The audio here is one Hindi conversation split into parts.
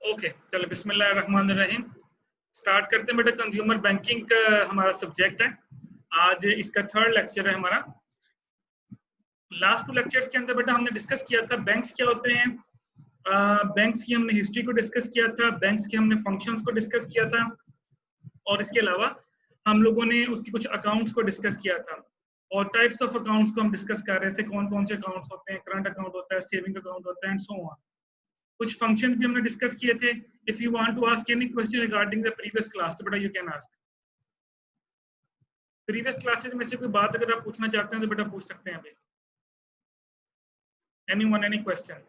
ओके, चलो बिस्मिल्लाहिर्रहमानिर्रहीम। स्टार्ट करते हैं बेटा। कंज्यूमर बैंकिंग का हमारा सब्जेक्ट है। आज इसका 3rd लेक्चर है हमारा। लास्ट 2 लेक्चर्स के अंदर बेटा हमने डिस्कस किया था बैंक्स क्या होते हैं, बैंक्स की हमने हिस्ट्री को डिस्कस किया था, बैंक्स के हमने फंक्शंस को डिस्कस किया था, और इसके अलावा हम लोगों ने उसकी कुछ अकाउंट्स को डिस्कस किया था, और टाइप्स ऑफ अकाउंट्स को हम डिस्कस कर रहे थे। कौन कौन से अकाउंट्स होते हैं, करंट अकाउंट होता है, सेविंग अकाउंट होता है, एंड सो ऑन। कुछ फंक्शन भी हमने डिस्कस किए थे। If you want to ask any question regarding the previous class तो बेटा you can ask. Previous classes में से कोई बात अगर आप पूछना चाहते हैं तो बेटा पूछ सकते हैं अभी। Anyone, any question?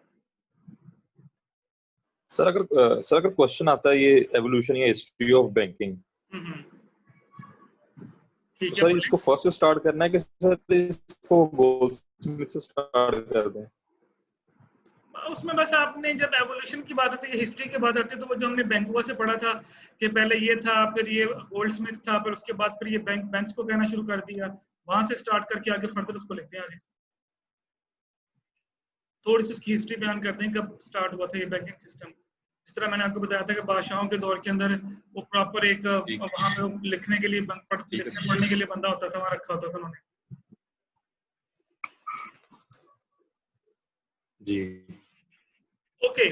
सर अगर क्वेश्चन आता है ये एवोल्यूशन या हिस्ट्री ऑफ बैंकिंग, ठीक है, सर इसको फर्स्ट से स्टार्ट करना है कि सर इसको गोल्डस्मिथ से स्टार्ट कर दें? उसमें बस आपने जब एवोल्यूशन की बात आती है, हिस्ट्री की बात आती है, तो वो जो हमने बैंकुआ से पढ़ा था कि पहले ये था, फिर ये गोल्डस्मिथ था, फिर उसके बाद फिर ये बैंक्स को कहना शुरू कर दिया, वहां से स्टार्ट करके आगे फर्दर उसको लिखते हैं आगे। थोड़ी सी उसकी हिस्ट्री बयान करते हैं कब स्टार्ट हुआ था ये बैंकिंग सिस्टम। जिस तरह मैंने आपको बताया था कि बादशाहों के दौर के अंदर वो प्रॉपर एक वहां पे लिखने के लिए पढ़ने के लिए बंदा होता था, वहां रखा होता था उन्होंने। जी ओके,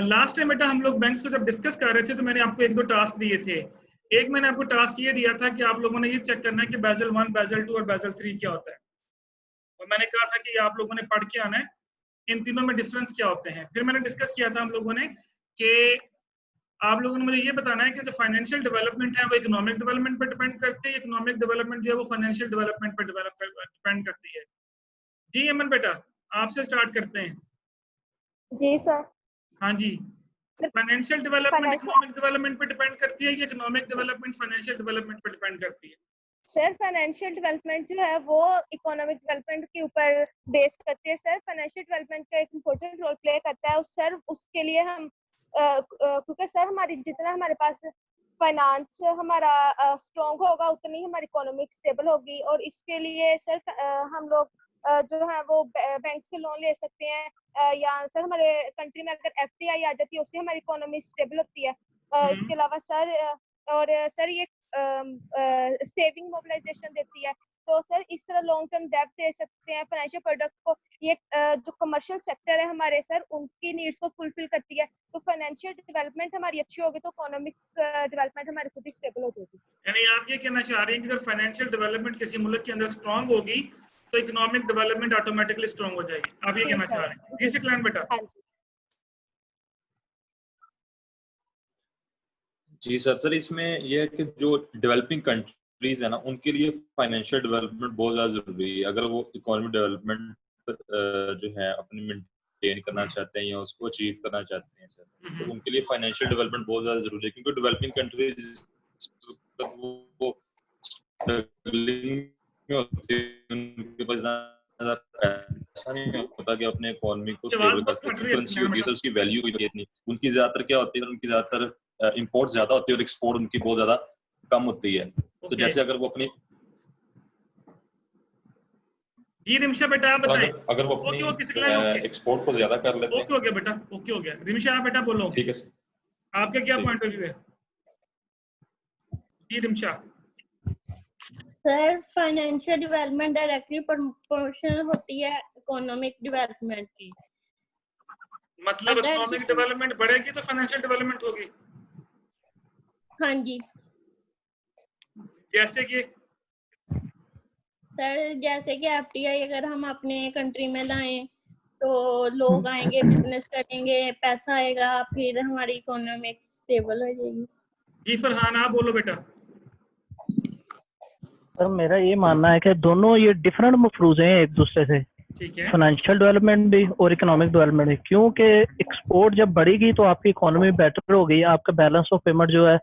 लास्ट टाइम बेटा हम लोग बैंक्स को जब डिस्कस कर रहे थे तो मैंने आपको 1-2 टास्क दिए थे। एक मैंने आपको टास्क ये दिया था कि आप लोगों ने ये चेक करना है कि बेसल 1, बेसल 2 और बेसल 3 क्या होता है, और मैंने कहा था कि आप लोगों ने पढ़ के आना है इन तीनों में डिफरेंस क्या होते हैं। फिर मैंने डिस्कस किया था हम लोगों ने कि आप लोगों ने मुझे ये बताना है कि जो फाइनेंशियल डेवलपमेंट है वो इकोनॉमिक डेवलपमेंट पर डिपेंड करती है, इकोनॉमिक डेवलपमेंट जो है वो फाइनेंशियल डेवलपमेंट पर डिपेंड करती है। जी अमन बेटा, आपसे स्टार्ट करते हैं। जी सर। हाँ जी, फाइनेंशियल डेवलपमेंट इकोनॉमिक डेवलपमेंट पे डिपेंड करती है या इकोनॉमिक डेवलपमेंट फाइनेंशियल डेवलपमेंट पे डिपेंड करती है? सर फाइनेंशियल डेवलपमेंट जो है वो इकोनॉमिक डेवलपमेंट के ऊपर बेस करती है। सर फाइनेंशियल डेवलपमेंट का एक इम्पोर्टेंट रोल प्ले करता है सर। उसके लिए हम क्योंकि सर हमारी जितना हमारे पास फाइनेंस हमारा स्ट्रॉन्ग होगा उतनी हमारी इकोनॉमिक स्टेबल होगी, और इसके लिए सर हम लोग जो है वो बैंक से लोन ले सकते हैं, या सर हमारे कंट्री में अगर FDI आ जाती है उससे हमारी इकोनॉमी स्टेबल होती है। इसके अलावा सर और सर ये सेविंग मोबिलाइजेशन देती है। तो सर इस तरह लॉन्ग टर्म डेब्ट दे सकते हैं फाइनेंशियल प्रोडक्ट को। ये जो कमर्शियल सेक्टर है हमारे सर उनकी नीड्स को फुलफिल करती है। तो फाइनेंशियल डेवलपमेंट हमारी अच्छी होगी तो इकोनॉमिक डेवलपमेंट हमारी खुद ही स्टेबल हो जाएगी। यानी आप ये कहना चाह रहे हैं कि अगर फाइनेंशियल डेवलपमेंट किसी मुल्क के अंदर स्ट्रांग होगी तो इकोनॉमिक डेवलपमेंट ऑटोमेटिकली स्ट्रांग हो जाएगी, आप ये कहना चाह रहे हैं? जी सिकलान बेटा। हाँ जी जी सर इसमें यह है कि जो डेवलपिंग कंट्रीज है ना उनके लिए फाइनेंशियल डेवलपमेंट बहुत ज़्यादा जरूरी है। अगर वो इकोनॉमिक डेवलपमेंट जो है अपनी मेंटेन करना चाहते हैं या उसको अचीव करना चाहते हैं सर, तो उनके लिए फाइनेंशियल डेवलपमेंट बहुत ज़्यादा जरूरी है, क्योंकि डेवलपिंग कंट्रीज वो उनके पास ज़्यादा पैसा नहीं होता कि अपने इकोनॉमी को स्टेबल कर सके। करेंसी होती है सर, उसकी वैल्यू भी इतनी, उनकी ज्यादातर क्या होती है, उनकी ज्यादातर इंपोर्ट ज्यादा होती है और एक्सपोर्ट उनकी बहुत ज्यादा कम होती है। तो जैसे अगर वो अपनी जी रिमशा बेटा आप बताएं, अगर वो अपनी एक्सपोर्ट को ज्यादा कर लेते हैं। ओके हो गया बेटा, ओके हो गया। रिमशा आप बेटा बोलो, ठीक है सर, आपका क्या पॉइंट ऑफ व्यू है? जी Rimsha. Sir financial development directly proportional होती है इकोनॉमिक डेवलपमेंट की। मतलब इकोनॉमिक डेवलपमेंट बढ़ेगी तो फाइनेंशियल डेवलपमेंट होगी? हाँ जी जैसे कि सर जैसे कि FDI अगर हम अपने कंट्री में लाएं तो लोग आएंगे, बिजनेस करेंगे, पैसा आएगा, फिर हमारी इकोनॉमिक स्टेबल हो जाएगी। जी फरहान आप बोलो बेटा। सर मेरा ये मानना है कि दोनों ये डिफरेंट मफरूज हैं एक दूसरे से, फाइनेंशियल डेवलपमेंट भी और इकोनॉमिक डेवलपमेंट भी, क्योंकि एक्सपोर्ट जब बढ़ेगी तो आपकी इकोनॉमी बेटर होगी, आपका बैलेंस ऑफ पेमेंट जो है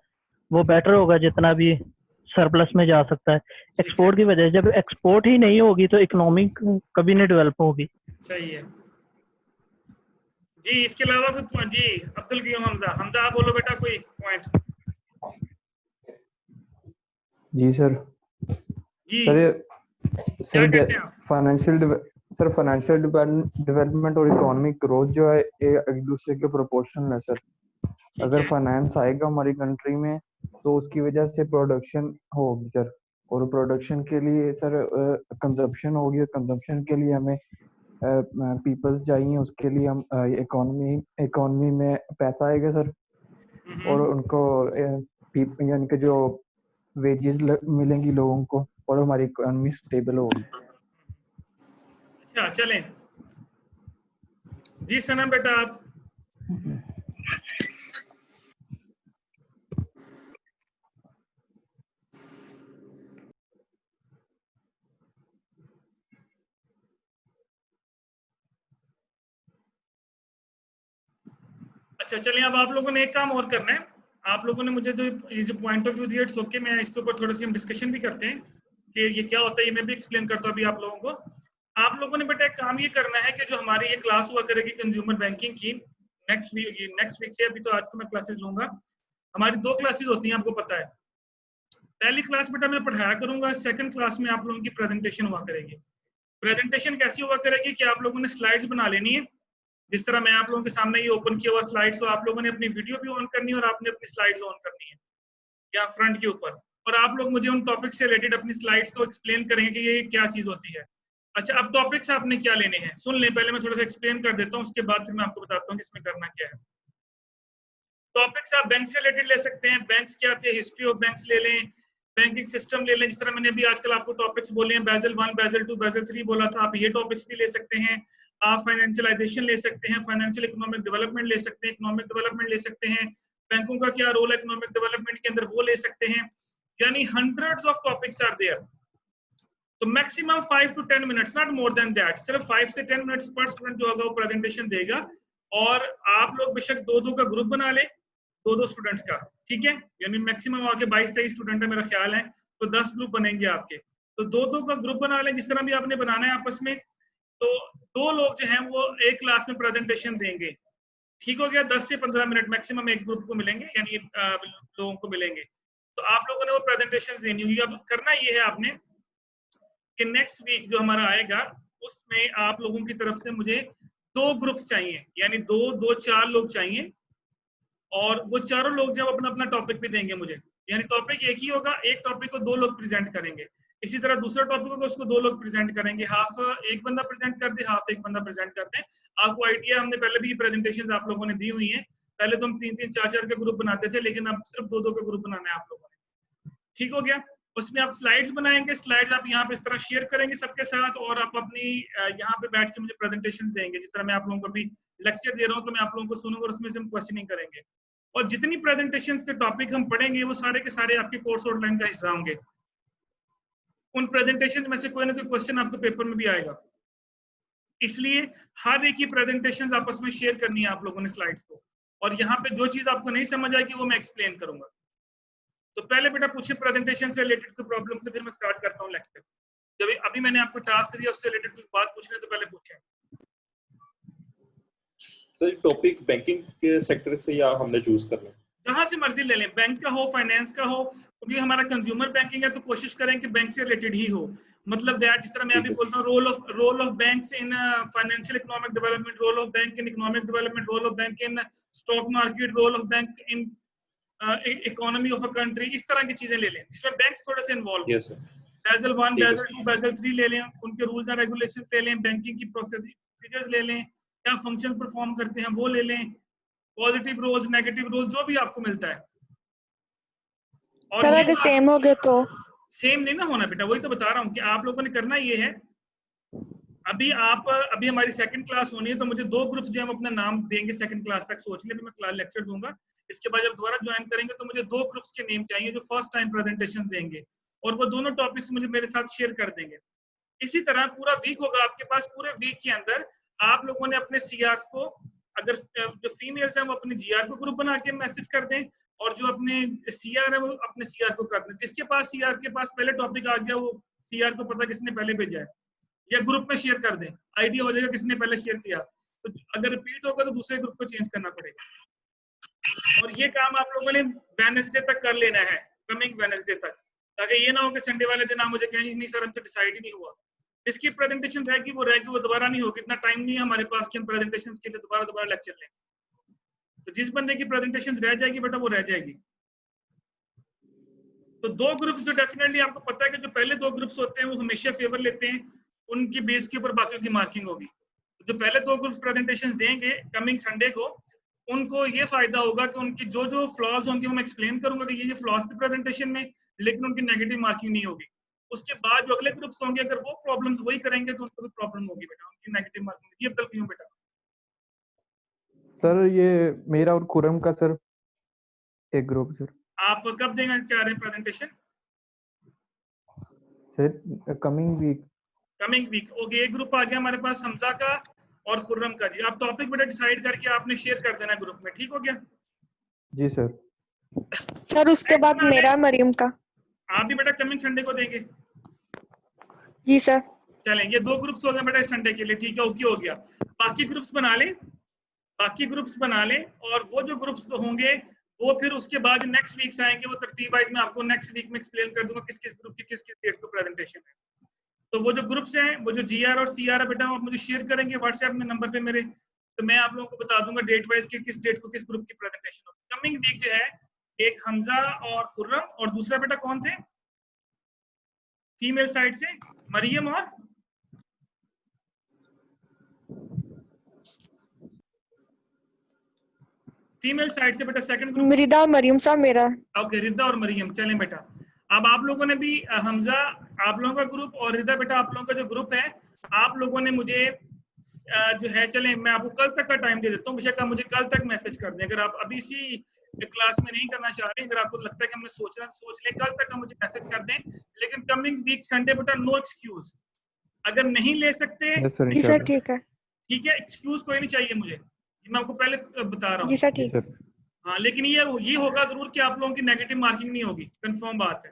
वो बेटर होगा, जितना भी सरप्लस में जा सकता है एक्सपोर्ट की वजह से। जब एक्सपोर्ट ही नहीं होगी तो इकोनॉमी कभी नहीं डेवलप होगी। सही है जी। इसके अलावा कोई पॉइंट? जी अब्दुल कयूम हमजा, हमजा आप बोलो बेटा कोई पॉइंट। जी सर। जी sir financial sir financial development और इकोनॉमिक ग्रोथ जो है ये एक दूसरे के प्रोपोर्शनल है सर। अगर फाइनेंस आएगा हमारी कंट्री में तो उसकी वजह से प्रोडक्शन होगी सर, और प्रोडक्शन के लिए सर कंजप्शन होगी, कंजप्शन के लिए हमें पीपल्स चाहिए, उसके लिए हम इकोनॉमी में पैसा आएगा सर, और उनको यानी कि जो वेजेस मिलेंगी लोगों को, और हमारी इकोनॉमी स्टेबल होगी। अच्छा चलें जी सनम बेटा आप। अच्छा चलिए अब आप लोगों ने एक काम और करना है, आप लोगों ने मुझे जो ये जो पॉइंट ऑफ व्यू दिया इट्स ओके, मैं इसके ऊपर थोड़ी सी हम डिस्कशन भी करते हैं कि ये क्या होता है, ये मैं भी एक्सप्लेन करता हूँ अभी आप लोगों को। आप लोगों ने बेटा एक काम ये करना है कि जो हमारी ये क्लास हुआ करेगी कंज्यूमर बैंकिंग की नेक्स्ट वीक से, अभी तो आज तो मैं क्लासेस लूंगा, हमारी 2 क्लासेस होती हैं आपको पता है। पहली क्लास बेटा मैं पढ़ाया करूंगा, सेकंड क्लास में आप लोगों की प्रेजेंटेशन हुआ करेगी। प्रेजेंटेशन कैसी हुआ करेगी कि आप लोगों ने स्लाइड्स बना लेनी है, जिस तरह मैं आप लोगों के सामने ये ओपन किया हुआ स्लाइड्स, तो आप लोगों ने अपनी वीडियो भी ऑन करनी है और आपने अपनी स्लाइड्स ऑन करनी है या फ्रंट के ऊपर, और आप लोग मुझे उन टॉपिक से रिलेटेड अपनी स्लाइड्स को एक्सप्लेन करेंगे कि ये क्या चीज होती है। अच्छा अब टॉपिक्स आपने क्या लेने हैं सुन लें, पहले मैं थोड़ा सा एक्सप्लेन कर देता हूँ, उसके बाद फिर मैं आपको बताता हूँ कि इसमें करना क्या है। टॉपिक्स आप बैंक से रिलेटेड ले सकते हैं, बैंक्स क्या थे, हिस्ट्री ऑफ बैंक्स ले लें, बैंकिंग सिस्टम ले लें, जिस तरह मैंने अभी आजकल आपको टॉपिक्स बोले हैं, बेजल 1, बेजल 2, बेजल 3 बोला था, आप ये टॉपिक्स भी ले सकते हैं। आप फाइनेंशियलाइजेशन ले सकते हैं, फाइनेंशियल इकोनॉमिक डेवलपमेंट ले सकते हैं, इकोनॉमिक डेवलपमेंट ले सकते हैं, बैंकों का क्या रोल है इकोनॉमिक डेवलपमेंट के अंदर वो ले सकते हैं, यानी hundreds of topics are there. तो maximum 5 to 10 minutes, not more than that, सिर्फ 5 से 10 मिनट्स पर स्टूडेंट जो होगा वो प्रेजेंटेशन देगा, और आप लोग बेशक 2-2 का ग्रुप बना ले, 2-2 स्टूडेंट्स का, ठीक है, यानी मैक्सिमम आके 22-23 स्टूडेंट है मेरा ख्याल है, तो 10 ग्रुप बनेंगे आपके, तो 2-2 का ग्रुप बना लें, जिस तरह भी आपने बनाना है आपस में। तो 2 लोग जो हैं वो एक क्लास में प्रेजेंटेशन देंगे, ठीक हो गया, 10 से 15 मिनट मैक्सिमम एक ग्रुप को मिलेंगे, यानी लोगों को मिलेंगे, तो आप लोगों ने वो प्रेजेंटेशन देनी होगी। अब करना ये है आपने कि नेक्स्ट वीक जो हमारा आएगा उसमें आप लोगों की तरफ से मुझे 2 ग्रुप्स चाहिए, यानी 4 लोग चाहिए, और वो चारों लोग जब अपना अपना टॉपिक भी देंगे मुझे, यानी टॉपिक एक ही होगा, एक टॉपिक को 2 लोग प्रेजेंट करेंगे, इसी तरह दूसरा टॉपिक होगा उसको 2 लोग प्रेजेंट करेंगे, हाफ एक बंदा प्रेजेंट कर दे, हाफ एक बंदा प्रेजेंट कर दे। आपको आइडिया, हमने पहले भी प्रेजेंटेशन आप लोगों ने दी हुई है, पहले तो हम 3-3, 4-4 के ग्रुप बनाते थे, लेकिन अब सिर्फ 2-2 का ग्रुप बनाना है आप लोगों ने, ठीक हो गया। उसमें आप स्लाइड्स बनाएंगे, स्लाइड्स आप यहाँ पे इस तरह शेयर करेंगे सबके साथ, और आप अपनी यहाँ पे बैठ के मुझे प्रेजेंटेशन देंगे, जिस तरह मैं आप लोगों को अभी लेक्चर दे रहा हूँ, तो मैं आप लोगों को सुनूंगा और उसमें से हम क्वेश्चनिंग करेंगे, और जितनी प्रेजेंटेशन के टॉपिक हम पढ़ेंगे वो सारे के सारे आपके कोर्स आउटलाइन का हिस्सा होंगे। उन प्रेजेंटेशन में से कोई ना कोई क्वेश्चन आपके पेपर में भी आएगा, इसलिए हर एक की प्रेजेंटेशन आपस में शेयर करनी है आप लोगों ने स्लाइड्स को, और यहाँ पे जो चीज आपको नहीं समझ आएगी वो मैं एक्सप्लेन करूंगा। तो पहले बेटा पूछे प्रेजेंटेशन से रिलेटेड कोई प्रॉब्लम, तो फिर मैं स्टार्ट करता हूँ लेक्चर। जब अभी मैंने आपको टास्क दिया उससे रिलेटेड कोई बात पूछने तो पहले पूछें। सर टॉपिक बैंकिंग के सेक्टर से या हमने चूज कर लें? जहां से मर्जी ले लें, बैंक का हो, फाइनेंस का हो, क्योंकि हमारा कंज्यूमर बैंकिंग है तो कोशिश करें कि बैंक से रिलेटेड ही हो, मतलब दैट, जिस तरह मैं अभी बोलता हूँ role of banks in financial economic development, role of bank in economic development, role of bank in stock market, role of bank in economy of a country, इस तरह की चीजें ले लें जिसमें बैंक्स थोड़े से इन्वॉल्व हो। बेजल 1, बेजल 2, बेजल 3 ले लें, उनके रूल्स एंड रेगुलेशंस ले लें, बैंकिंग की प्रोसीजर्स ले लें, क्या फंक्शन परफॉर्म करते हैं वो ले लें, पॉजिटिव रोल्स, नेगेटिव रोल्स, जो भी आपको मिलता है। और सर अगर सेम हो गए तो? सेम नहीं ना होना बेटा, वही तो बता रहा हूँ कि आप लोगों ने करना ये है, अभी हमारी सेकंड क्लास होनी है, तो मुझे 2 ग्रुप्स जो हम अपना नाम देंगे सेकंड क्लास तक, सोच ले, मैं क्लास लेक्चर दूंगा, इसके बाद जब दोबारा ज्वाइन करेंगे तो मुझे 2 ग्रुप्स के नेम चाहिए जो फर्स्ट टाइम प्रेजेंटेशन देंगे, और वो दोनों टॉपिक्स मुझे मेरे साथ शेयर कर देंगे। इसी तरह पूरा वीक होगा आपके पास, पूरे वीक के अंदर आप लोगों ने अपने सीआर को, अगर जो फीमेल्स हैं वो अपने जीआर को ग्रुप बना के मैसेज कर दें, और जो अपने सीआर है वो अपने सीआर को कर दें। जिसके पास सीआर के पास पहले टॉपिक आ गया वो सीआर को पता किसने पहले भेजा है, या ग्रुप में शेयर कर दें, आइडिया हो जाएगा किसने पहले शेयर किया, तो अगर रिपीट होगा तो दूसरे ग्रुप को चेंज करना पड़ेगा। और ये काम आप लोगों ने वेडनेसडे तक कर लेना है, कमिंग वेडनेसडे तक, ताकि ये ना हो कि संडे वाले दिन आप मुझे कहें नहीं सर हमसे डिसाइड ही नहीं हुआ, जिसकी प्रेजेंटेशन रहेगी वो दोबारा नहीं होगी। इतना टाइम नहीं है हमारे पास कि हम प्रेजेंटेशन के लिए दोबारा लेक्चर लें। तो जिस बंदे की प्रेजेंटेशन रह जाएगी बेटा वो रह जाएगी। तो दो ग्रुप्स जो डेफिनेटली आपको पता है कि जो पहले दो ग्रुप्स होते हैं वो हमेशा फेवर लेते हैं, उनकी बेस के ऊपर बाकियों की मार्किंग होगी। जो पहले दो ग्रुप्स प्रेजेंटेशंस देंगे कमिंग संडे को, उनको ये फायदा होगा कि उनकी जो जो फ्लॉज होंगे वो मैं एक्सप्लेन करूंगा कि ये फ्लॉज थे प्रेजेंटेशन में, लेकिन उनकी नेगेटिव मार्किंग नहीं होगी। उसके बाद जो अगले ग्रुप्स होंगे अगर वो प्रॉब्लम्स वही करेंगे तो उनको भी प्रॉब्लम होगी बेटा, उनकी नेगेटिव मार्किंग। जी अब्दुल क्यों बेटा? सर ये मेरा और खुरम का सर एक ग्रुप सर। आप कब देंगे चाह रहे हैं presentation? Sir coming week. Okay, एक ग्रुप आ गया हमारे पास हमजा का और खुर्रम का। जी आप टॉपिक बेटा डिसाइड करके आपने शेयर कर देना ग्रुप में, ठीक हो गया? जी सर। सर उसके बाद मेरा मरियम का। आप भी बेटा कमिंग संडे को देंगे? जी सर। चलें, ये दो ग्रुप्स हो गए बेटा इस संडे के लिए, ठीक है? ओके हो गया। बाकी ग्रुप्स बना लें और वो जो ग्रुप्स होंगे वो फिर उसके बाद नेक्स्ट वीक से आएंगे, वो तरतीब वाइज मैं आपको नेक्स्ट वीक में एक्सप्लेन कर दूंगा किस किस ग्रुप की किस किस डेट को प्रेजेंटेशन है। तो वो जो ग्रुप्स हैं, वो जो जीआर और सीआर है बेटा, आप मुझे शेयर करेंगे व्हाट्सएप में नंबर पे मेरे, तो मैं आप लोगों को बता दूंगा डेट वाइज कि किस डेट को किस ग्रुप की प्रेजेंटेशन होगी। कमिंग वीक जो है एक हमजा और खुर्रम और दूसरा बेटा कौन थे फीमेल साइड से? मरियम और फीमेल साइड से बेटा सेकंड ग्रुप रिदा और मरियम साहब मेरा। ओके, रिदा और मरियम। चलें बेटा, अब आप लोगों ने भी हमजा आप लोगों का ग्रुप और रिदा बेटा आप लोगों का जो ग्रुप है, आप लोगों ने मुझे जो है, चलें मैं आपको कल तक का टाइम दे देता हूँ, बेशक आप मुझे कल तक मैसेज कर दें। अगर आप अभी इसी क्लास में नहीं करना चाह रहे, अगर आपको लगता है कि हमने सोचना सोच लें, कल तक आप मुझे मैसेज कर दें। लेकिन कमिंग वीक संडे बेटा नो एक्सक्यूज, अगर नहीं ले सकते जी सर ठीक है। ठीक है, एक्सक्यूज कोई नहीं चाहिए मुझे, मैं आपको पहले बता रहा हूँ। जी सर ठीक है। हाँ, लेकिन ये होगा जरूर कि आप लोगों की नेगेटिव मार्किंग नहीं होगी, कंफर्म बात है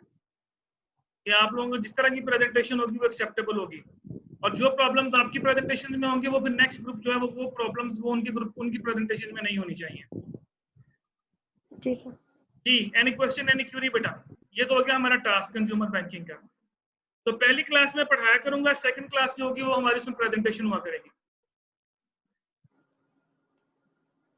कि आप लोगों को जिस तरह की प्रेजेंटेशन होगी वो एक्सेप्टेबल होगी, और जो प्रॉब्लम्स आपकी प्रेजेंटेशन में होंगे वो फिर नेक्स्ट ग्रुप जो है वो प्रॉब्लम्स वो उनके ग्रुप उनकी प्रेजेंटेशन में नहीं होनी चाहिए। जी सर। जी, एनी क्वेश्चन एनी क्यूरी बेटा? ये तो हो गया हमारा टास्क कंज्यूमर बैंकिंग का। तो पहली क्लास में पढ़ाया करूंगा, सेकंड क्लास जो होगी वो हमारी इसमें प्रेजेंटेशन हुआ करेगी।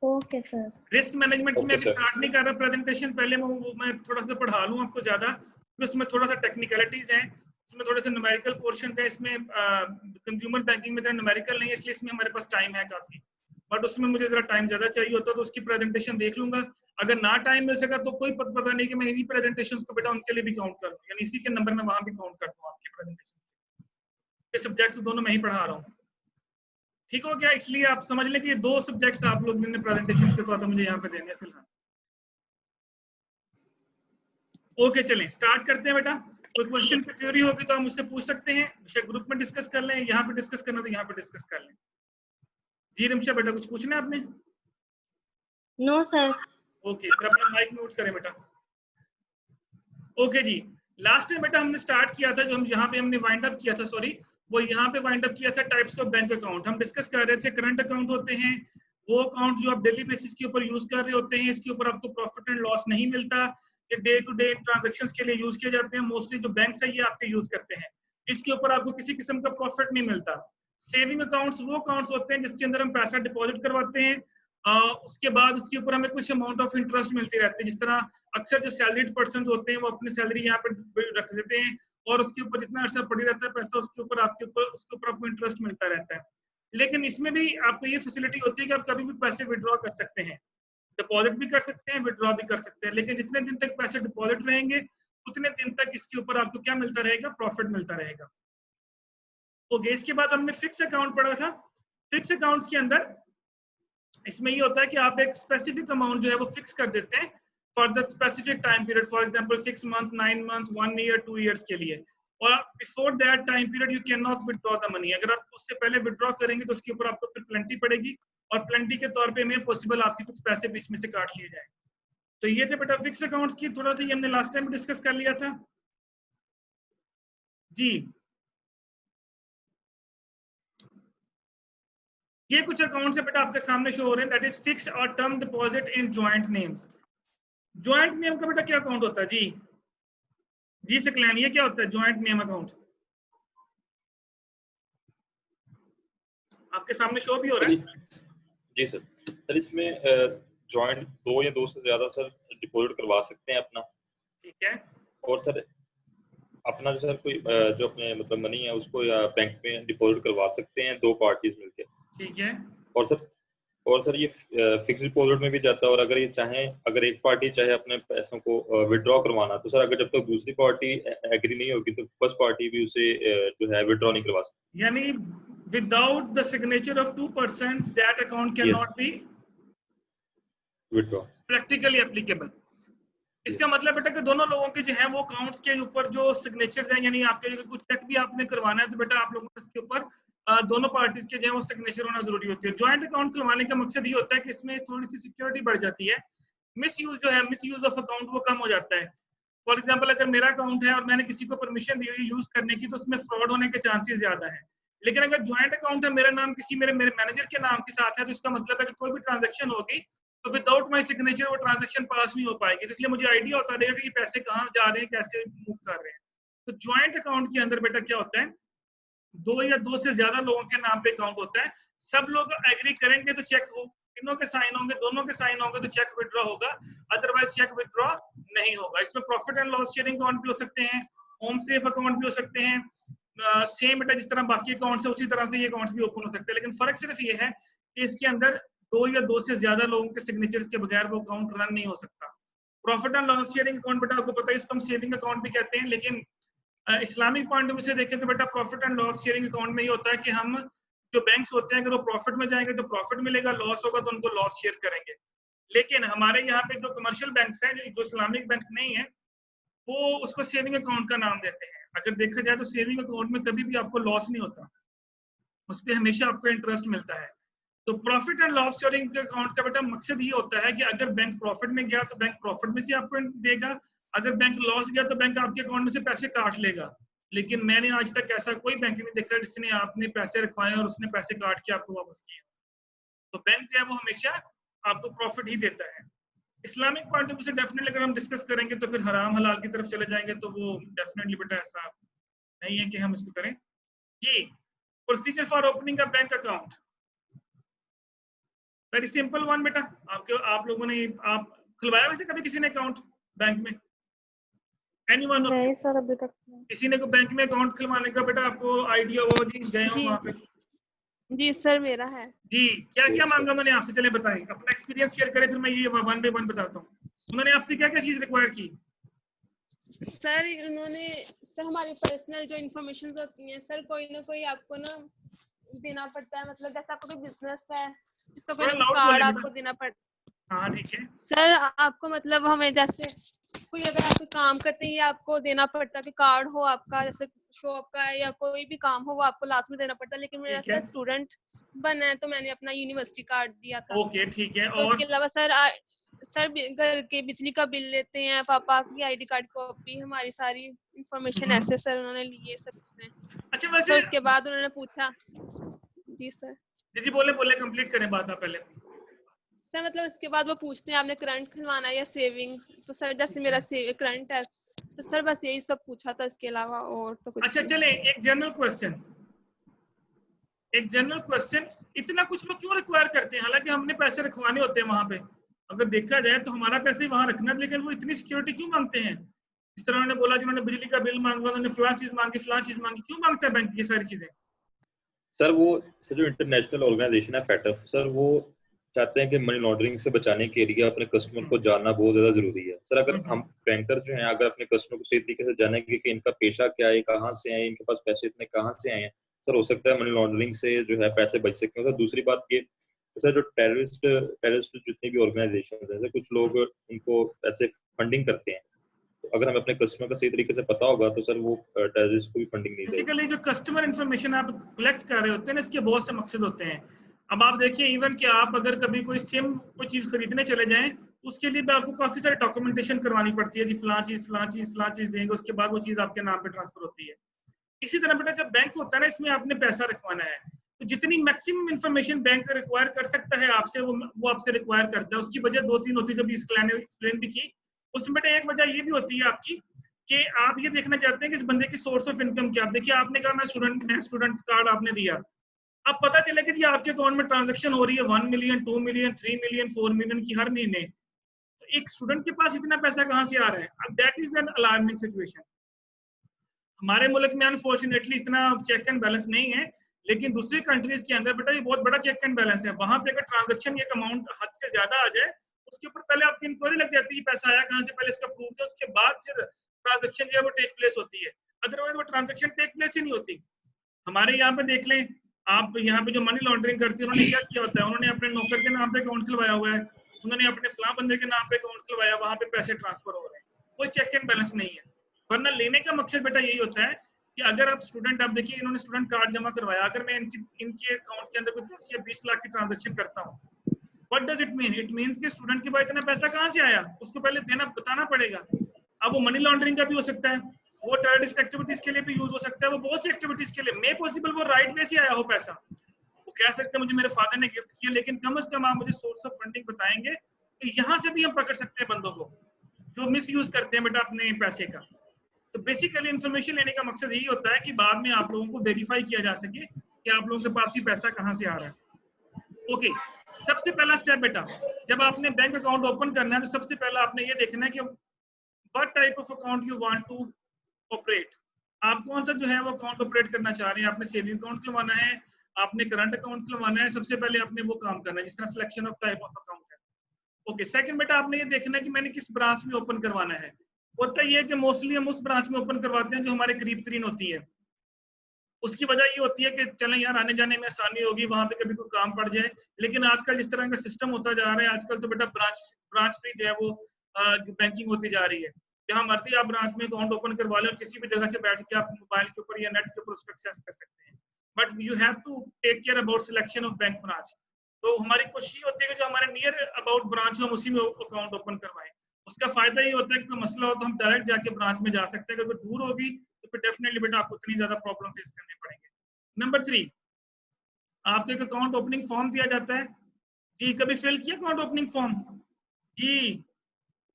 Okay sir. रिस्क मैनेजमेंट की मैं अभी स्टार्ट नहीं कर रहा प्रेजेंटेशन, पहले मैं थोड़ा सा पढ़ा लूँ आपको ज्यादा, क्योंकि उसमें थोड़ा सा टेक्निकलिटीज हैं, इसमें थोड़े से न्यूमेरिकल पोर्शन है। इसमें कंज्यूमर बैंकिंग में न्यूमेरिकल नहीं है, इसलिए इसमें हमारे पास टाइम है काफी, बट उसमें मुझे जरा टाइम ज्यादा चाहिए होता है, तो उसकी प्रेजेंटेशन देख लूंगा। अगर ना टाइम मिल सका तो कोई पता नहीं कि मैं इसी प्रेजेंटेशन को बेटा उनके लिए भी काउंट कर दूं, यानी इसी के नंबर में वहां भी काउंट कर दूं आपके प्रेजेंटेशन। ये सब्जेक्ट दोनों मैं ही पढ़ा रहा हूँ, ठीक हो गया? इसलिए आप समझ लें कि ये दो सब्जेक्ट्स आप लोग ने प्रेजेंटेशन के तौर पर मुझे यहाँ पे देने हैं फिलहाल। ओके, चलें स्टार्ट करते हैं बेटा। कोई क्वेश्चन पे क्वेरी होगी तो आप मुझसे पूछ सकते हैं, ग्रुप में डिस्कस कर लें, यहाँ पे डिस्कस करना तो यहाँ पे डिस्कस कर लें। जी रिमशा बेटा कुछ पूछना है आपने? No sir. ओके, फिर अपना माइक म्यूट करें बेटा। ओके जी, लास्ट टाइम बेटा हमने स्टार्ट किया था, जो हम यहाँ पे हमने वाइंड अप किया था, सॉरी वो यहाँ पे वाइंड अप किया था टाइप्स ऑफ बैंक अकाउंट। हम डिस्कस कर रहे थे करंट अकाउंट होते हैं वो अकाउंट जो आप डेली बेसिस के ऊपर यूज कर रहे होते हैं, इसके ऊपर आपको प्रॉफिट एंड लॉस नहीं मिलता, ये डे टू डे ट्रांजेक्शंस के लिए यूज किए जाते हैं, मोस्टली जो बैंक्स है ये आपके यूज करते हैं, इसके ऊपर आपको किसी किस्म का प्रॉफिट नहीं मिलता। सेविंग अकाउंट्स वो अकाउंट्स होते हैं जिसके अंदर हम पैसा डिपॉजिट करवाते हैं, उसके बाद उसके ऊपर हमें कुछ अमाउंट ऑफ इंटरेस्ट मिलती रहती है। जिस तरह अक्सर जो सैलरीड पर्सन होते हैं वो अपनी सैलरी यहाँ पे रख देते हैं और उसके ऊपर जितना अर्सा पड़ी रहता है पैसा उसके ऊपर आपको इंटरेस्ट मिलता रहता है। लेकिन इसमें भी आपको ये फैसिलिटी होती है कि आप कभी भी पैसे विड्रॉ कर सकते हैं, डिपॉजिट भी कर सकते हैं, विड्रॉ भी कर सकते हैं, लेकिन जितने दिन तक पैसे डिपॉजिट रहेंगे उतने दिन तक इसके ऊपर आपको क्या मिलता रहेगा? प्रॉफिट मिलता रहेगा। ओके, इसके बाद हमने फिक्स अकाउंट पढ़ा था। फिक्स अकाउंट्स के अंदर इसमें ये होता है कि आप एक स्पेसिफिक अमाउंट जो है वो फिक्स कर देते हैं for the specific time period, for example 6 month, 9 month, 1 year, 2 years के लिए, और before that time period you can not withdraw the money. अगर आप उससे पहले विड्रॉ करेंगे तो उसके ऊपर आपको फिर प्लेंटी पड़ेगी और प्लेंटी के तौर पे में पॉसिबल आपके कुछ पैसे बीच में से काट लिए जाए। तो ये थे बेटा फिक्स अकाउंट्स की, थोड़ा सा ये हमने लास्ट टाइम डिस्कस कर लिया था जी। ये कुछ अकाउंट्स है बेटा आपके सामने शो हो रहे हैं, दैट इज फिक्स और term deposit in joint names. Joint name का बेटा क्या अकाउंट होता है? जी सकलैन, ये क्या होता है जॉइंट नेम अकाउंट? आपके सामने शो भी हो रहा है। जी सर। सर इसमें जॉइंट 2 या 2 से ज्यादा सर डिपॉजिट करवा सकते हैं अपना। ठीक है। और सर अपना जो सर कोई जो अपने मतलब मनी है उसको या बैंक में डिपॉजिट करवा सकते हैं 2 पार्टीज मिलकर। ठीक है। और सर ये फिक्स डिपॉजिट में भी जाता है, और अगर ये चाहे, अगर एक पार्टी चाहे अपने पैसों को विड्रॉ करवाना, तो सर अगर जब तक दूसरी पार्टी एग्री नहीं होगी तो फर्स्ट पार्टी भी उसे जो है विड्रॉ नहीं करवा सकती। यानी without the signature of 2 persons that account can not be withdraw practically applicable. इसका मतलब बेटा कि दोनों लोगों के जो है वो अकाउंट्स के ऊपर जो सिग्नेचर्स हैं, यानी आपके अगर कुछ चेक भी आपने करवाना है तो बेटा आप लोगों को इसके ऊपर दोनों पार्टीज के जो है वो सिग्नेचर होना जरूरी होती है। ज्वाइंट अकाउंट खुलवाने का मकसद ये होता है कि इसमें थोड़ी सी सिक्योरिटी बढ़ जाती है, मिसयूज जो है मिसयूज ऑफ अकाउंट वो कम हो जाता है। फॉर एग्जांपल अगर मेरा अकाउंट है और मैंने किसी को परमिशन दी हुई यूज करने की, तो उसमें फ्रॉड होने के चांसेस ज्यादा है। लेकिन अगर ज्वाइंट अकाउंट है, मेरा नाम किसी मेरे मैनेजर के नाम के साथ है, तो इसका मतलब है कि कोई भी ट्रांजेक्शन होगी तो विदाउट माई सिग्नेचर वो ट्रांजेक्शन पास नहीं हो पाएगी। इसलिए मुझे आइडिया होता रहेगा कि ये पैसे कहाँ जा रहे हैं, कैसे मूव कर रहे हैं। तो ज्वाइंट अकाउंट के अंदर बेटा क्या होता है, 2 या 2 से ज्यादा लोगों के नाम पे अकाउंट होता है। सब लोग एग्री करेंगे तो चेक हो, तीनों के साइन होंगे, दोनों के साइन होंगे तो चेक विड्रॉ होगा, अदरवाइज चेक विड्रॉ नहीं होगा। इसमें profit and loss sharing account भी हो सकते हैं, होम सेफ अकाउंट भी हो सकते हैं, सेम बेटा जिस तरह बाकी अकाउंट्स है उसी तरह से ये अकाउंट्स भी ओपन हो सकते हैं। लेकिन फर्क सिर्फ ये है कि इसके अंदर 2 या 2 से ज्यादा लोगों के सिग्नेचर्स के बगैर वो अकाउंट रन नहीं हो सकता। Profit and loss sharing account बेटा आपको पता है इसको हम सेविंग अकाउंट भी कहते हैं, लेकिन इस्लामिक पॉइंट ऑफ व्यू से देखें तो बेटा profit and loss sharing account में ये होता है कि हम जो बैंक्स होते हैं अगर वो प्रॉफिट में जाएंगे तो प्रॉफिट मिलेगा, लॉस होगा तो उनको लॉस शेयर करेंगे। लेकिन हमारे यहाँ पे जो कमर्शियल बैंक्स हैं, जो इस्लामिक बैंक नहीं है, वो उसको सेविंग अकाउंट का नाम देते हैं। अगर देखा जाए तो सेविंग अकाउंट में कभी भी आपको लॉस नहीं होता, उस पर हमेशा आपको इंटरेस्ट मिलता है। तो profit and loss sharing account का बेटा मकसद ये होता है कि अगर बैंक प्रॉफिट में गया तो बैंक प्रॉफिट में से आपको देगा, अगर बैंक लॉस गया तो बैंक आपके अकाउंट में से पैसे काट लेगा। लेकिन मैंने आज तक ऐसा कोई बैंक नहीं देखा जिसने आपने पैसे रखवाए और उसने पैसे काट के आपको वापस किए। तो बैंक जो है वो हमेशा आपको प्रॉफिट ही देता है। इस्लामिक पॉइंट ऑफ व्यू से डेफिनेटली अगर हम डिस्कस करेंगे तो फिर हराम हलाल की तरफ चले जाएंगे, तो वो डेफिनेटली बेटा ऐसा नहीं है कि हम इसको करें। जी, procedure for opening a bank account very simple one बेटा। आप लोगों ने आप खुलवाया वैसे कभी किसी ने अकाउंट बैंक में? एनीवन? नहीं सर, अभी तक नहीं। किसी ने को बैंक में अकाउंट खुलवाने का बेटा आपको आइडिया हो जी, गए हो वहाँ पे? जी सर मेरा है। जी, क्या क्या मांगा उन्होंने आपसे, चले बताएं, अपना एक्सपीरियंस शेयर करें, फिर मैं ये 1 बाय 1 बताता हूँ। उन्होंने आपसे क्या क्या चीज रिक्वायर की? सर उन्होंने सर हमारी पर्सनल जो इन्फॉर्मेशन होती हैं सर, कोई ना कोई आपको ना देना पड़ता है। मतलब जैसे आपका कोई बिजनेस है, इसका कोई कार्ड आपको देना पड़ता है। हाँ ठीक है सर, आपको मतलब हमें जैसे कोई अगर आप काम करते हैं, आपको देना पड़ता है कि कार्ड हो आपका, जैसे शॉप का है या कोई भी काम हो वो आपको लास्ट में देना पड़ता है। लेकिन मेरा सर स्टूडेंट बना है तो मैंने अपना यूनिवर्सिटी कार्ड दिया था। ओके ठीक है। तो और उसके अलावा सर घर के बिजली का बिल लेते हैं, पापा की आईडी कार्ड कॉपी, हमारी सारी इंफॉर्मेशन ऐसे सर उन्होंने लिए सबसे। अच्छा वैसे तो उसके बाद उन्होंने पूछा। जी सर। जी बोले कंप्लीट करें बात आप पहले। सर मतलब उसके बाद वो पूछते हैं आपने करंट खुलवाना है या सेविंग, तो सर जैसे मेरा करंट है तो सर बस यही सब पूछा था, इसके अलावा और तो कुछ। अच्छा चले एक जनरल क्वेश्चन, इतना कुछ लोग क्यों रिक्वायर करते हैं? हालांकि हमने पैसे रखवाने होते हैं वहां पे, अगर देखा जाए तो हमारा पैसे वहां रखना है, लेकिन वो इतनी सिक्योरिटी क्यों मांगते हैं? इस तरह उन्होंने बोला जिन्होंने बिजली का बिल मांगा, उन्होंने फलां चीज मांगी, क्यों मांगता है बैंक ये सारी चीजें? सर वो जो इंटरनेशनल ऑर्गेनाइजेशन है FATF, सर वो चाहते हैं कि मनी लॉन्ड्रिंग से बचाने के लिए अपने कस्टमर को जानना बहुत ज्यादा जरूरी है। सर अगर हम बैंकर जो हैं अगर अपने कस्टमर को सही तरीके से जानेंगे कि इनका पेशा क्या है, कहाँ से आए, इनके पास पैसे इतने कहाँ से आए हैं, सर हो सकता है मनी लॉन्ड्रिंग से जो है पैसे बच सकते हैं। सर दूसरी बात ये सर जो टेररिस्ट जितनी भी ऑर्गेनाइजेशन है, कुछ लोग उनको पैसे फंडिंग करते हैं, तो अगर हमें अपने कस्टमर का सही तरीके से पता होगा तो सर वो टेररिस्ट को भी फंडिंग नहीं देगा। बेसिकली जो कस्टमर इंफॉर्मेशन आप कलेक्ट कर रहे होते हैं ना, इसके बहुत से मकसद होते हैं। अब आप देखिए इवन कि आप अगर कभी कोई सिम कोई चीज खरीदने चले जाएं, उसके लिए भी आपको काफी सारी डॉक्यूमेंटेशन करवानी पड़ती है कि फलां चीज देंगे, उसके बाद वो चीज आपके नाम पे ट्रांसफर होती है। इसी तरह बेटा जब बैंक होता है ना, इसमें आपने पैसा रखवाना है, तो जितनी मैक्सिमम इंफॉर्मेशन बैंक रिक्वायर कर सकता है आपसे, वो आपसे रिक्वायर करता है। उसकी वजह 2-3 होती है, जब एक्सप्लेन भी की। उसमें बेटा एक वजह ये भी होती है आपकी कि आप ये देखना चाहते हैं कि इस बंदे की सोर्स ऑफ इनकम क्या। देखिए आपने कहा मैं स्टूडेंट कार्ड आपने दिया, अब पता चले कि जी आपके अकाउंट में ट्रांजैक्शन हो रही है 1 मिलियन, 2 मिलियन, 3 मिलियन, 4 मिलियन की हर महीने, तो एक स्टूडेंट के पास इतना पैसा कहाँ से आ रहा है? अब that is an alarming situation. हमारे मुल्क में अनफॉर्चुनेटली इतना चेक एंड बैलेंस नहीं है, लेकिन दूसरी कंट्रीज के अंदर बेटा ये बहुत बड़ा चेक एंड बैलेंस है। वहां पे अगर ट्रांजैक्शन ये अमाउंट हद से ज्यादा आ जाए, उसके ऊपर पहले आपकी इंक्वायरी लग जाती है, पैसा आया कहाँ से, पहले इसका प्रूफ दो, उसके बाद फिर ट्रांजैक्शन जो है वो टेक प्लेस होती है। अदरवाइज वो ट्रांजैक्शन टेक प्लेस ही नहीं होती। हमारे यहाँ पे देख लें आप, यहाँ पे जो मनी लॉन्ड्रिंग करती है उन्होंने क्या किया होता है, उन्होंने अपने नौकर के नाम पे अकाउंट खुलवाया हुआ है, उन्होंने अपने फलां बंदे के नाम पे अकाउंट खुलवाया, वहां पे पैसे ट्रांसफर हो रहे हैं, कोई चेक एंड बैलेंस नहीं है। वरना लेने का मकसद बेटा यही होता है कि अगर आप स्टूडेंट, आप देखिए इन्होंने स्टूडेंट कार्ड जमा करवाया, अगर मैं इनके अकाउंट के अंदर कोई 10 या 20 लाख की ट्रांजैक्शन करता हूँ, what does it mean? It means कि स्टूडेंट के पास इतना पैसा कहाँ से आया, उसको पहले देना बताना पड़ेगा। अब वो मनी लॉन्ड्रिंग का भी हो सकता है, वो टेररिस्ट एक्टिविटीज के लिए भी यूज हो सकता है, वो बहुत सी एक्टिविटीज के लिए, मे पॉसिबल वो राइट वे से आया हो पैसा, वो कह सकते हैं मुझे मेरे फादर ने गिफ्ट किया, लेकिन कम से कम आप मुझे सोर्स ऑफ फंडिंग बताएंगे, तो यहाँ से भी हम पकड़ सकते हैं बंदों को जो मिस यूज करते हैं बेटा अपने पैसे का। तो बेसिकली इन्फॉर्मेशन लेने का मकसद यही होता है कि बाद में आप लोगों को वेरीफाई किया जा सके कि आप लोगों के पास ही पैसा कहाँ से आ रहा है। ओके, सबसे पहला स्टेप बेटा, जब आपने बैंक अकाउंट ओपन करना है तो सबसे पहला आपने ये देखना है कि what type of account you want to operate. आप कौन सा जो है वो अकाउंट ऑपरेट करना चाह रहे हैं, आपने सेविंग अकाउंट खुलवाना है, आपने करंट अकाउंट खुलवाना है, सबसे पहले आपने वो काम करना है, जिस तरह selection of type of account है। ओके, सेकंड बेटा आपने ये देखना है कि मैंने किस ब्रांच में ओपन करवाना है। होता ये है कि मोस्टली हम उस ब्रांच में ओपन करवाते हैं जो हमारे करीब तरीन होती है। उसकी वजह ये होती है कि चलें यार आने जाने में आसानी होगी, वहां पे कभी कोई काम पड़ जाए। लेकिन आजकल जिस तरह का सिस्टम होता जा रहा है, आजकल तो बेटा ब्रांच से जो है वो बैंकिंग होती जा रही है। जहां मर्जी आप ब्रांच में अकाउंट ओपन करवा लें और किसी भी जगह से बैठ के आप मोबाइल के ऊपर या नेट के ऊपर उसको एक्सेस कर सकते हैं। But you have to take care about selection of bank branch. तो हमारी कोशिश होती है कि जो हमारे नियर अबाउट ब्रांच हो हम उसी में अकाउंट ओपन करवाएं। उसका फायदा ये होता है कि कोई मसला हो तो हम डायरेक्ट जाके ब्रांच में जा सकते हैं। अगर कोई दूर होगी तो फिर डेफिनेटली बेटा आपको इतनी ज्यादा प्रॉब्लम फेस करने पड़ेंगे। नंबर 3, आपको एक अकाउंट ओपनिंग फॉर्म दिया जाता है जी। कभी फिल किया अकाउंट ओपनिंग फॉर्म जी?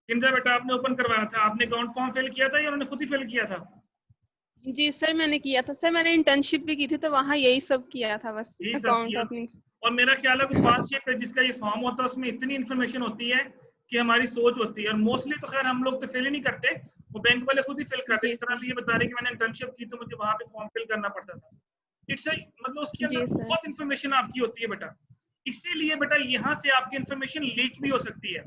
किंजा बेटा आपने ओपन करवाया था, आपने अकाउंट फॉर्म फिल किया था या उन्होंने खुद ही फिल किया था? जी सर मैंने किया था सर, मैंने इंटर्नशिप भी की थी तो वहाँ यही सब किया था बस, अकाउंट ओपनिंग। और मेरा ख्याल है कि 5-6 पेजेस का ये फॉर्म होता है, उसमें इतनी इन्फॉर्मेशन होती है कि हमारी सोच होती है। और मोस्टली तो खैर हम लोग तो फिल ही नहीं करते, वो बैंक वाले खुद ही फिल करते हैं। इस तरह ये बता रहे कि मैंने इंटर्नशिप की तो मुझे वहां पे फॉर्म फिल करना पड़ता था। इट्स मतलब उसके अंदर बहुत इन्फॉर्मेशन आपकी होती है बेटा। इसीलिए बेटा यहाँ से आपकी इन्फॉर्मेशन लीक भी हो सकती है।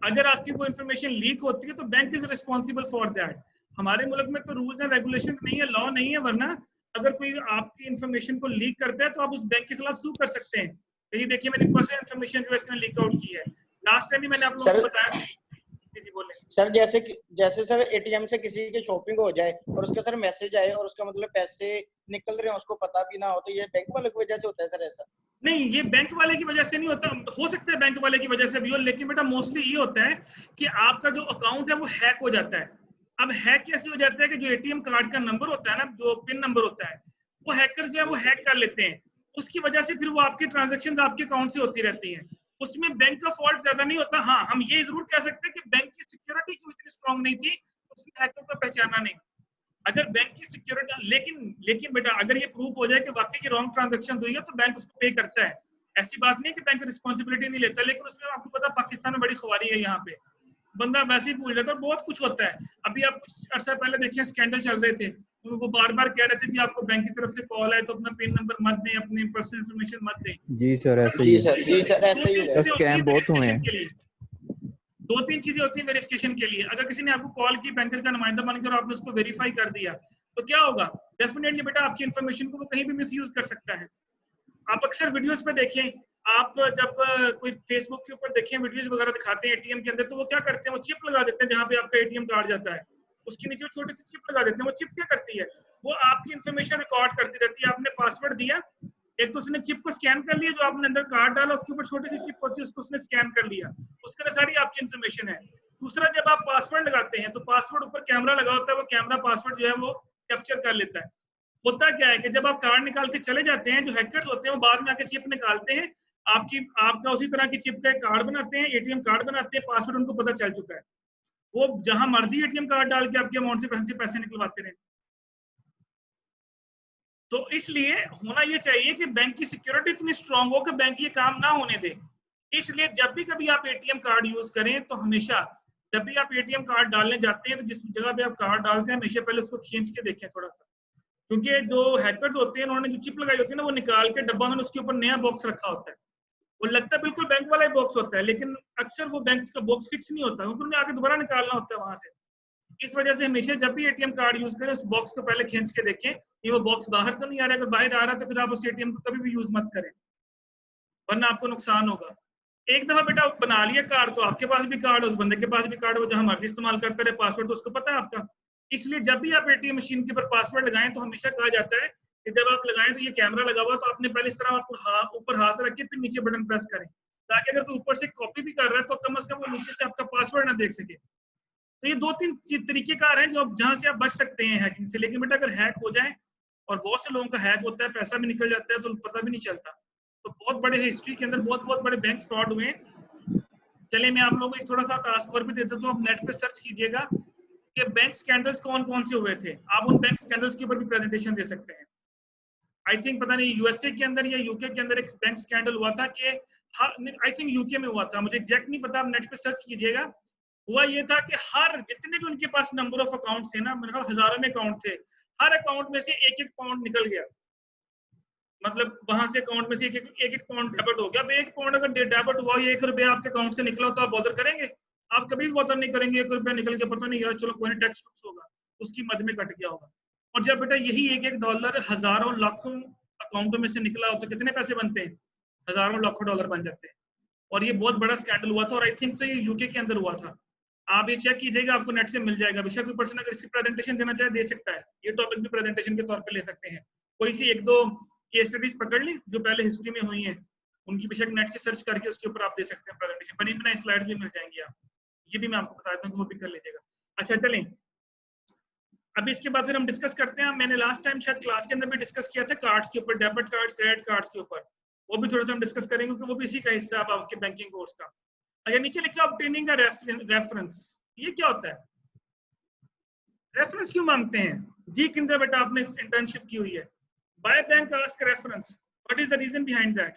अगर आपकी वो इन्फॉर्मेशन लीक होती है तो bank is responsible for that. हमारे मुल्क में तो रूल्स एंड रेगुलेशंस नहीं है, लॉ नहीं है, वरना अगर कोई आपकी इन्फॉर्मेशन को लीक करता है तो आप उस बैंक के खिलाफ सू कर सकते हैं। तो ये देखिए मेरी पर्सनल इन्फॉर्मेशन जो है इसने लीक आउट की है। लास्ट टाइम भी मैंने आप लोगों को बताया। सर जैसे सर एटीएम से किसी की शॉपिंग हो जाए और उसका सर मैसेज आए और उसका मतलब पैसे निकल रहे हैं उसको पता भी ना हो, तो ये बैंक वाले की वजह से होता है सर ऐसा? नहीं, ये बैंक वाले की वजह से नहीं होता, हो सकता है बैंक वाले की वजह से भी हो, लेकिन बेटा मोस्टली ये होता है कि आपका जो अकाउंट है वो हैक हो जाता है। अब हैक कैसे हो जाता है कि जो एटीएम कार्ड का नंबर होता है ना, जो पिन नंबर होता है, वो हैकर जो है वो हैक कर लेते हैं। उसकी वजह से फिर वो आपकी ट्रांजेक्शन आपके अकाउंट से होती रहती है। उसमें बैंक का फॉल्ट ज्यादा नहीं होता। हाँ, हम ये जरूर कह सकते हैं कि बैंक की सिक्योरिटी क्यों इतनी स्ट्रांग नहीं थी, उसमें हैकर को पहचाना नहीं। अगर बैंक की सिक्योरिटी, लेकिन बेटा अगर ये प्रूफ हो जाए कि वाकई की रॉन्ग ट्रांजैक्शन हुई है तो बैंक उसको पे करता है। ऐसी बात नहीं है कि बैंक रिस्पॉन्सिबिलिटी नहीं लेता, लेकिन उसमें आपको पता पाकिस्तान में बड़ी खुआरी है, यहाँ पे बंदा वैसे ही भूल जाता है, बहुत कुछ होता है। अभी आप कुछ अर्सा पहले देखिए स्कैंडल चल रहे थे, वो बार बार कह रहे थे कि आपको बैंक की तरफ से कॉल है तो अपना पिन नंबर मत दें, अपनी पर्सनल इन्फॉर्मेशन मत दें। जी सर ऐसे ही है, स्कैम बहुत हुए हैं। 2-3 चीजें होती है वेरिफिकेशन के लिए। अगर किसी ने आपको कॉल की बैंकर का नुमाइंदा बनकर आपने उसको वेरीफाई कर दिया तो क्या होगा? डेफिनेटली बेटा आपकी इन्फॉर्मेशन को वो कहीं भी मिसयूज कर सकता है। आप अक्सर वीडियोस पे देखें, आप जब कोई फेसबुक के ऊपर देखें वीडियोस वगैरह दिखाते हैं एटीएम के अंदर, तो वो क्या करते हैं, वो चिप लगा देते हैं जहां पे आपका एटीएम कार्ड जाता है, उसके नीचे छोटी सी चिप लगा देते हैं। वो चिप क्या करती है, वो आपकी इन्फॉर्मेशन रिकॉर्ड करती रहती है। आपने पासवर्ड दिया, एक तो उसने चिप को स्कैन कर लिया, जो आपने अंदर कार्ड डाला उसके ऊपर छोटी सी चिप होती है, उसको उसने स्कैन कर लिया, उसके अंदर सारी आपकी इन्फॉर्मेशन है। दूसरा, जब आप पासवर्ड लगाते हैं तो पासवर्ड ऊपर कैमरा लगा होता है, वो कैमरा पासवर्ड जो है वो कैप्चर कर लेता है। होता क्या है कि जब आप कार्ड निकाल के चले जाते हैं, जो हैकर्स होते हैं वो बाद में आके चिप निकालते हैं, आपका उसी तरह की चिप का एक कार्ड बनाते हैं, एटीएम कार्ड बनाते हैं, पासवर्ड उनको पता चल चुका है, वो जहां मर्जी एटीएम कार्ड डाल के आपके अमाउंट से पैसे निकलवाते रहे। तो इसलिए होना ये चाहिए कि बैंक की सिक्योरिटी इतनी स्ट्रांग हो कि बैंक ये काम ना होने दे। इसलिए जब भी कभी आप एटीएम कार्ड यूज करें तो हमेशा जब भी आप एटीएम कार्ड डालने जाते हैं तो जिस जगह पे आप कार्ड डालते हैं हमेशा पहले उसको खींच के देखें थोड़ा सा, क्योंकि जो हैकर्स होते हैं उन्होंने जो चिप लगाई होती है ना वो निकाल के डब्बा में उसके ऊपर नया बॉक्स रखा होता है। वो लगता है बिल्कुल बैंक वाला ही बॉक्स होता है, लेकिन अक्सर वो बैंक का बॉक्स फिक्स नहीं होता क्योंकि उन्हें आगे दोबारा निकालना होता है वहां से। इस वजह से हमेशा जब भी एटीएम कार्ड यूज करें उस बॉक्स को पहले खींच के देखें कि वो बॉक्स बाहर तो नहीं आ रहा है। अगर बाहर आ रहा है तो फिर आप उस एटीएम को कभी भी यूज मत करें, वरना आपको नुकसान होगा। एक दफा बेटा बना लिया कार्ड तो आपके पास भी कार्ड, उस बंदे के पास भी कार्ड, वो जहां मर्जी इस्तेमाल करता रहे, पासवर्ड तो उसको पता है आपका। इसलिए जब भी आप एटीएम मशीन के ऊपर पासवर्ड लगाएं तो हमेशा कहा जाता है कि जब आप लगाएं तो ये कैमरा लगा हुआ तो आपने पहले इस तरह आप ऊपर हाथ रख के फिर नीचे बटन प्रेस करें, ताकि अगर कोई ऊपर से कॉपी भी कर रहा है तो कम से कम वो नीचे से आपका पासवर्ड ना देख सके। तो ये 2-3 तरीकेकार हैं जो जहां से आप बच सकते हैं हैकिंग से। लेकिन बेटा अगर हैक हो जाए, और बहुत से लोगों का हैक होता है, पैसा भी निकल जाता है तो पता भी नहीं चलता। तो बहुत बड़े हिस्ट्री के अंदर बहुत बड़े बैंक फ्रॉड हुए हैं। चलिए मैं आप लोगों को थोड़ा सा टास्क और भी देता हूँ, आप नेट पे सर्च कीजिएगा कि बैंक स्कैंडल्स कौन कौन से हुए थे। आप उन बैंक स्कैंडल्स के ऊपर भी प्रेजेंटेशन दे सकते हैं। आई थिंक पता नहीं यूएसए के अंदर या यूके के अंदर एक बैंक स्कैंडल हुआ था कि आई थिंक यूके में हुआ था, मुझे एग्जैक्ट नहीं पता, आप नेट पे सर्च कीजिएगा। हुआ ये था कि हर जितने भी उनके पास नंबर ऑफ अकाउंट थे ना, मेरे ख्याल हजारों में अकाउंट थे, हर अकाउंट में से एक पाउंड निकल गया। मतलब वहां से अकाउंट में से एक पाउंड डेबिट हो गया। अब 1 पाउंड अगर डेबिट हुआ, 1 रुपया आपके अकाउंट से निकला तो आप बॉदर करेंगे? आप कभी भी बॉदर नहीं करेंगे। 1 रुपया निकल के पता नहीं यार चलो कोई नहीं टैक्स होगा, उसकी मद में कट गया होगा। और जब बेटा यही $1 हजारों लाखों अकाउंटों में से निकला हो तो कितने पैसे बनते हैं? हजारों लाखों डॉलर बन जाते हैं। और ये बहुत बड़ा स्कैंडल हुआ था और आई थिंक ये यूके के अंदर हुआ था। आप ये चेक कीजिएगा, आपको नेट से मिल जाएगा। बेशक कोई पर्सन अगर इसकी प्रेजेंटेशन देना चाहे दे सकता है, ये टॉपिक भी प्रेजेंटेशन के तौर पे ले सकते हैं। कोई सी 1-2 केस स्टडीज पकड़ ली जो पहले हिस्ट्री में हुई हैं, उनकी बेशक नेट से सर्च करके उसके ऊपर आप दे सकते हैं प्रेजेंटेशन। बनी बनाई स्लाइड भी मिल जाएंगी आप, ये भी मैं आपको बता देता हूँ, वो भी कर लीजिएगा। अच्छा चलें, अब इसके बाद फिर हम डिस्कस करते हैं। मैंने लास्ट टाइम शायद क्लास के अंदर भी डिस्कस किया था कार्ड्स के ऊपर, डेबिट कार्ड्स, क्रेडिट कार्ड्स के ऊपर, वो भी थोड़ा सा हम डिस्कस करेंगे क्योंकि वो भी इसी का हिस्सा है आपके बैंकिंग कोर्स का। अच्छा नीचे लिखा ऑब्टेनिंग अ रेफरेंस, ये क्या होता है? रेफरेंस क्यों मांगते हैं जी? किंतु बेटा आपने इंटर्नशिप की हुई है, by bank ask reference, what is the reason behind that?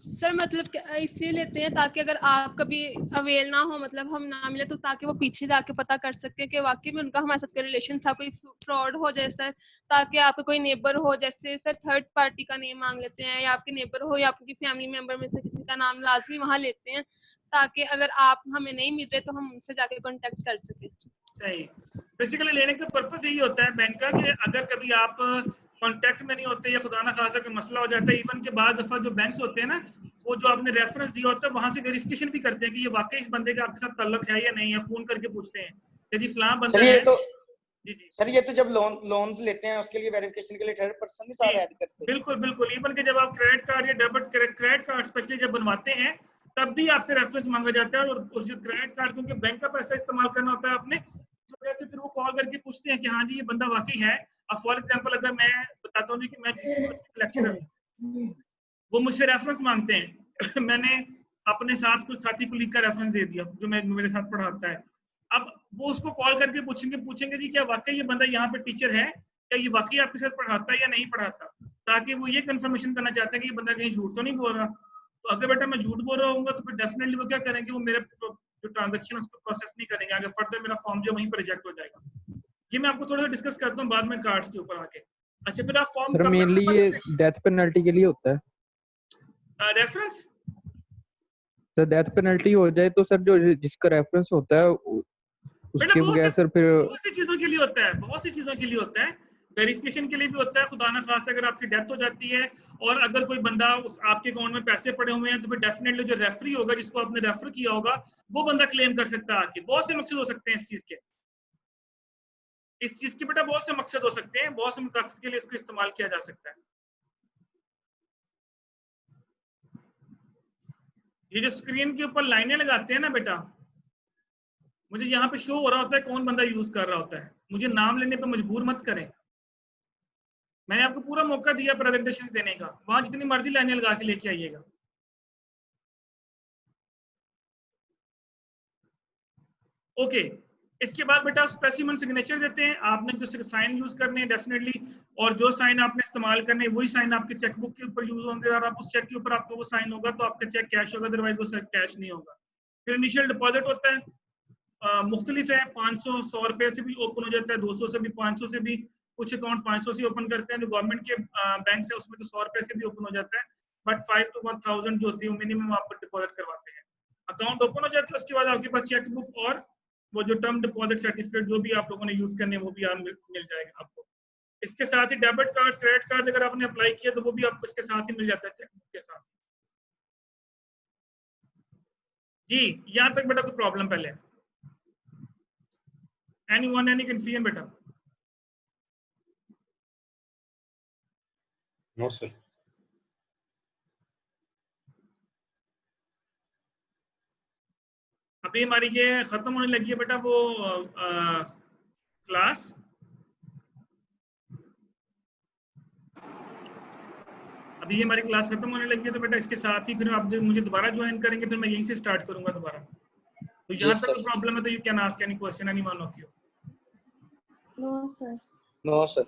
Sir मतलब इसलिए लेते हैं ताकि अगर आप कभी अवेल ना हो, मतलब हम ना मिले, तो ताकि वो पीछे जाके पता कर सके कि वाकई में उनका हमारे साथ कोई रिलेशन था, कोई फ्रॉड हो जाए सर। ताकि आपका कोई नेबर हो, जैसे सर थर्ड पार्टी का नेम मांग लेते हैं, या आपके नेबर हो या आपकी फैमिली मेंबर में से किसी का नाम लाजमी वहाँ लेते हैं, ताकि अगर आप हमें नहीं मिल रहे तो हम उनसे जाके कॉन्टेक्ट कर सके। सही, बेसिकली लेने का पर्पस यही होता है बैंक का कि अगर कभी आप कांटेक्ट में नहीं होते या खुदा ना खासा कोई मसला हो जाता है, इवन के बाद दफा जो बैंक्स होते हैं ना, वो जो आपने रेफरेंस दिया होता है वहां से वेरिफिकेशन भी करते हैं कि ये वाकई इस बंदे का आपके साथ ताल्लुक है या नहीं है। फोन करके पूछते हैं कि जी फलां बंदा है। जी जी सर, ये तो जब लोन्स लेते हैं उसके लिए वेरिफिकेशन के लिए थर्ड पर्सन भी साथ ऐड करते हैं। बिल्कुल बिल्कुल, इवन के जब आप क्रेडिट कार्ड या डेबिट क्रेडिट कार्ड स्पेशली जब बनवाते हैं तब भी आपसे रेफरेंस मांगा जाता है। और उस क्रेडिट कार्ड क्योंकि बैंक का पैसा इस्तेमाल करना होता है आपने, इस वजह से फिर वो कॉल करके पूछते हैं कि हाँ जी ये बंदा वाकई है। अब फॉर एग्जांपल अगर मैं बताता हूँ कि मैं जिस लेक्चरर हूँ वो मुझसे रेफरेंस मांगते हैं मैंने अपने साथ कुछ साथी कुलीग का रेफरेंस दे दिया जो मेरे साथ पढ़ाता है। अब वो उसको कॉल करके पूछेंगे जी क्या वाकई ये बंदा यहाँ पे टीचर है, क्या ये वाकई आपके साथ पढ़ाता है या नहीं पढ़ाता, ताकि वो ये कंफर्मेशन करना चाहते हैं कि ये बंदा कहीं झूठ तो नहीं बोल रहा। तो अगर बेटा मैं झूठ बोल रहा हूँ तो फिर डेफिनेटली वो क्या करेंगे, वो मेरे जो ट्रांजेक्शन उसको प्रोसेस नहीं करेंगे आगे, फर्दर मेरा फॉर्म जो वहीं पर रिजेक्ट हो जाएगा। ये मैं आपको थोड़ा सा डिस्कस करता हूँ बाद में कार्ड्स के ऊपर आके। अच्छा फिर आप फॉर्म सर मेनली ये डेथ पेनल्टी के लिए होता है रेफरेंस। सर डेथ पेनल्टी हो जाए तो सर जो जिसका रेफरेंस होता है उसके बगैर सर फिर बहुत सी चीजों के लिए होता है, बहुत सी चीजों के लिए होता है, वेरिफिकेशन के लिए भी होता है। खुदा ना खास्ता अगर आपकी डेथ हो जाती है और अगर कोई बंदा उस आपके अकाउंट में पैसे पड़े हुए हैं तो फिर डेफिनेटली जो रेफरी होगा जिसको आपने रेफर किया होगा वो बंदा क्लेम कर सकता है आके। बहुत से मकसद हो सकते हैं इस चीज के, बेटा बहुत से मकसद हो सकते हैं, बहुत से मकसद के लिए इसको इस्तेमाल किया जा सकता है। ये जो स्क्रीन के ऊपर लाइनें लगाते हैं ना बेटा, मुझे यहाँ पे शो हो रहा होता है कौन बंदा यूज कर रहा होता है, मुझे नाम लेने पे मजबूर मत करें। मैंने आपको पूरा मौका दिया प्रेजेंटेशन देने का, वहां जितनी मर्जी लाइनें लगा के लेके आइएगा। ओके इसके बाद बेटा स्पेसिमन सिग्नेचर देते हैं, आपने जो साइन यूज करने हैं डेफिनेटली, और जो साइन आपने इस्तेमाल करने हैं वही साइन आपके चेकबुक के ऊपर यूज होंगे, और आप उस चेक के ऊपर आपका वो साइन होगा तो आपका चेक कैश होगा, अदरवाइज वो कैश नहीं होगा। फिर इनिशियल डिपॉजिट होता है, मुख्तलिफ है, 500 100 रुपए से भी ओपन हो जाता है, 200 से भी, 500 से भी, कुछ अकाउंट 500 से ओपन करते हैं, जो गवर्नमेंट के बैंक है उसमें तो 100 रुपए से भी ओपन हो जाता है, बट 5 to 1000 जो होती है मिनिमम आपको डिपॉजिट करवाते हैं। अकाउंट ओपन हो जाता है, उसके बाद आपके पास चेक बुक और वो जो टर्म डिपॉजिट सर्टिफिकेट जो भी आप लोगों ने यूज करने वो भी आप मिल जाएगा आपको। इसके साथ ही डेबिट कार्ड, क्रेडिट कार्ड अगर आपने अप्लाई किया तो वो भी आपको इसके साथ ही मिल जाता है चेक बुक के साथ। जी यहाँ तक बेटा कोई प्रॉब्लम पहले? Anyone, any confusion बेटा? No sir. अभी हमारी ये खत्म होने लगी है बेटा वो क्लास। अभी हमारी क्लास खत्म होने लगी है तो बेटा इसके साथ ही फिर आप मुझे दोबारा ज्वाइन करेंगे, फिर मैं यहीं से स्टार्ट करूंगा दोबारा। तो यहाँ तक प्रॉब्लम है तो you can ask any question, any one of you. No sir. No sir.